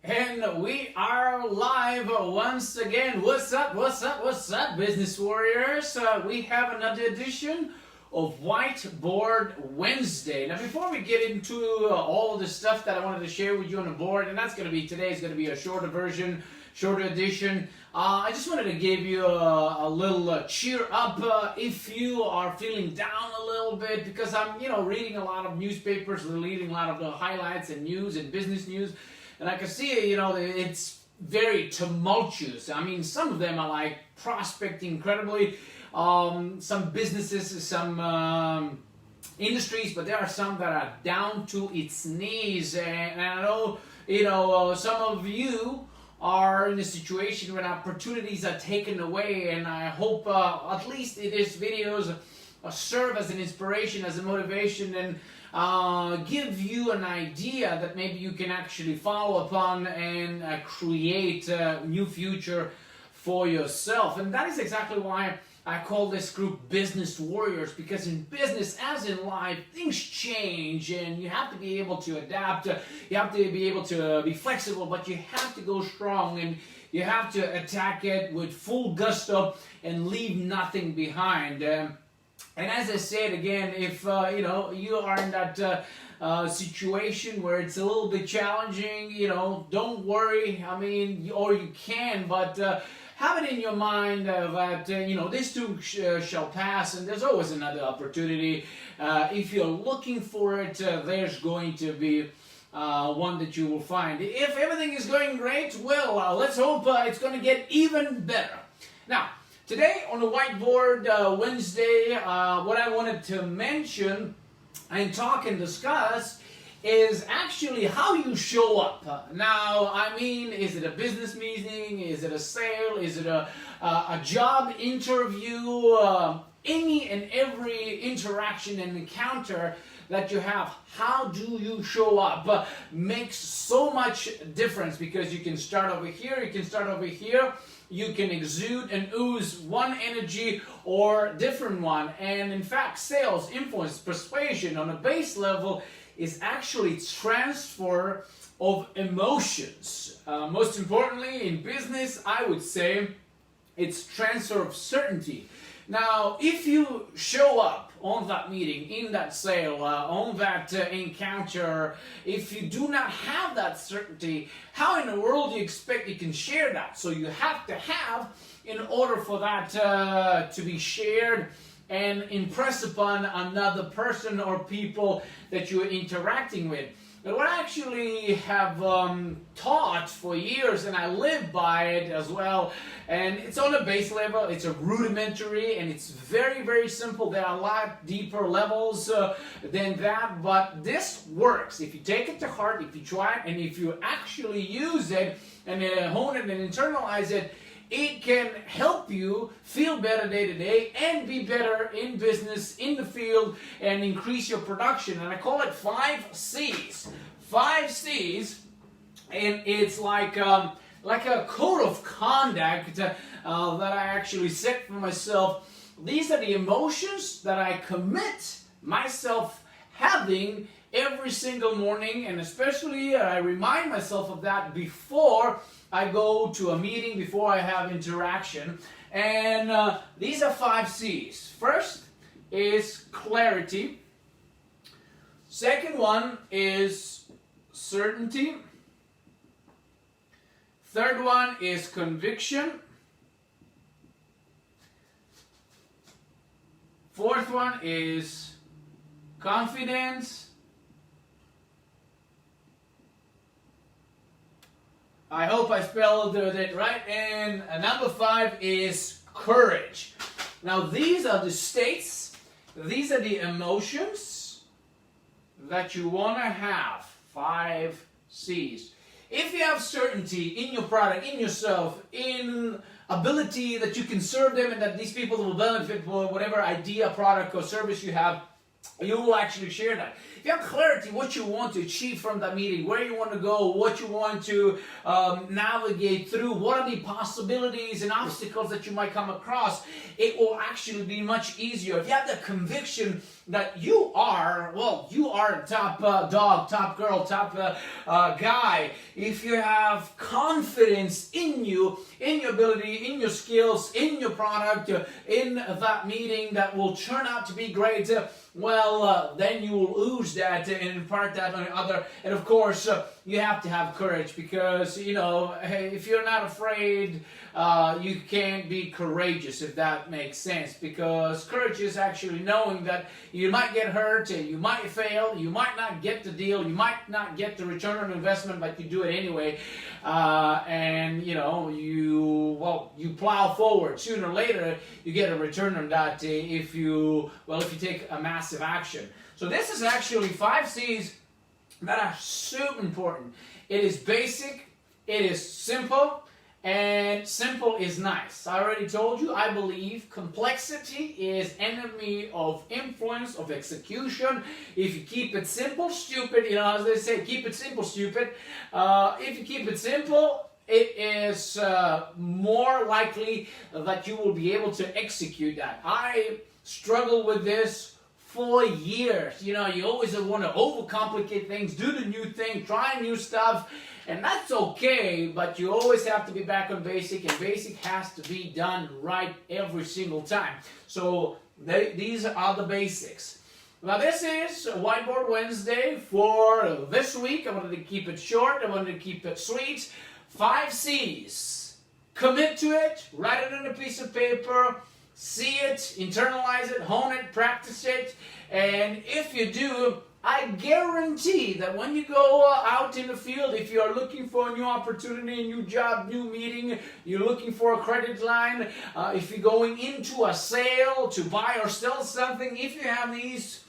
And we are live once again. What's up, Business Warriors? We have another edition of Whiteboard Wednesday. Now, before we get into all of the stuff that I wanted to share with you on the board, and that's going to be today's going to be a shorter version, shorter edition. I just wanted to give you a little cheer up if you are feeling down a little bit, because I'm, reading a lot of newspapers, reading a lot of the highlights and news and business news. And I can see, it's very tumultuous. I mean, some of them are like prospecting incredibly. Some businesses, some industries, but there are some that are down to its knees. And I know, some of you are in a situation when opportunities are taken away. And I hope at least these videos serve as an inspiration, as a motivation, and give you an idea that maybe you can actually follow upon and create a new future for yourself. And that is exactly why I call this group Business Warriors, because in business, as in life, things change and you have to be able to adapt. You have to be able to be flexible, but you have to go strong and you have to attack it with full gusto and leave nothing behind. And as I said again, if you are in that situation where it's a little bit challenging, don't worry. I mean, or you can, but have it in your mind that this too shall pass, and there's always another opportunity. If you're looking for it, there's going to be one that you will find. If everything is going great, well, let's hope it's going to get even better. Now, today on the Whiteboard Wednesday, what I wanted to mention and talk and discuss is actually how you show up. Now, I mean, is it a business meeting? Is it a sale? Is it a job interview? Any and every interaction and encounter that you have, how do you show up makes so much difference, because you can start over here, you can start over here. You can exude and ooze one energy or different one. And in fact, sales, influence, persuasion on a base level is actually transfer of emotions. Most importantly, in business, I would say it's transfer of certainty. Now, if you show up on that meeting, in that sale, on that encounter, if you do not have that certainty, how in the world do you expect you can share that? So you have to have, in order for that to be shared and impress upon another person or people that you're interacting with. But what I actually have taught for years, and I live by it as well, and it's on a base level, it's a rudimentary, and it's very, very simple. There are a lot deeper levels than that, but this works. If you take it to heart, if you try it, and if you actually use it, and hone it and internalize it, it can help you feel better day to day and be better in business, in the field, and increase your production. And I call it 5 C's. 5 C's, and it's like a code of conduct that I actually set for myself. These are the emotions that I commit myself having every single morning, and especially I remind myself of that before I go to a meeting, before I have interaction. And these are 5 C's. First is clarity. Second one is certainty. Third one is conviction. Fourth one is confidence. I hope I spelled it right. And number 5 is courage. Now, these are the states, these are the emotions that you want to have. 5 C's. If you have certainty in your product, in yourself, in ability that you can serve them and that these people will benefit for whatever idea, product, or service you have, you will actually share that. If you have clarity what you want to achieve from that meeting, where you want to go, what you want to navigate through, what are the possibilities and obstacles that you might come across, it will actually be much easier. If you have the conviction that you are a top dog, top girl, top guy, if you have confidence in you, in your ability, in your skills, in your product, in that meeting that will turn out to be great, then you will ooze that and impart that on other. And of course, you have to have courage, because, hey, if you're not afraid, you can't be courageous, if that makes sense. Because courage is actually knowing that you might get hurt, you might fail, you might not get the deal, you might not get the return on investment, but you do it anyway. You plow forward. Sooner or later, you get a return on that if you take a massive action. So this is actually 5 C's that are super important. It is basic, it is simple, and simple is nice. I already told you, I believe complexity is enemy of influence, of execution. If you keep it simple, stupid, as they say, keep it simple, stupid. If you keep it simple, it is more likely that you will be able to execute that. I struggle with this for years. You always want to overcomplicate things, do the new thing, try new stuff, and that's okay, but you always have to be back on basic, and basic has to be done right every single time. So these are the basics. Now this is Whiteboard Wednesday for this week. I wanted to keep it short, I wanted to keep it sweet. 5 C's. Commit to it, write it on a piece of paper, see it, internalize it, hone it, practice it, and if you do, I guarantee that when you go out in the field, if you are looking for a new opportunity, a new job, new meeting, you're looking for a credit line, if you're going into a sale to buy or sell something, if you have these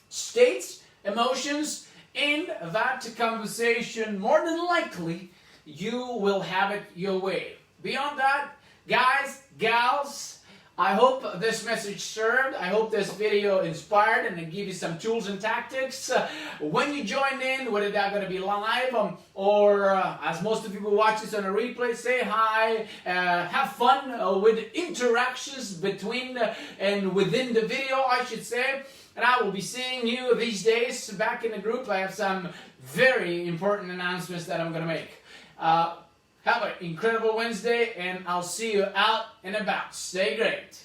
states, emotions in that conversation, more than likely, you will have it your way. Beyond that, guys, gals, I hope this message served. I hope this video inspired and give you some tools and tactics. When you join in, whether they're going to be live or as most of you watch this on a replay, say hi, have fun with interactions between and within the video, I should say. And I will be seeing you these days back in the group. I have some very important announcements that I'm going to make. Have an incredible Wednesday, and I'll see you out and about. Stay great.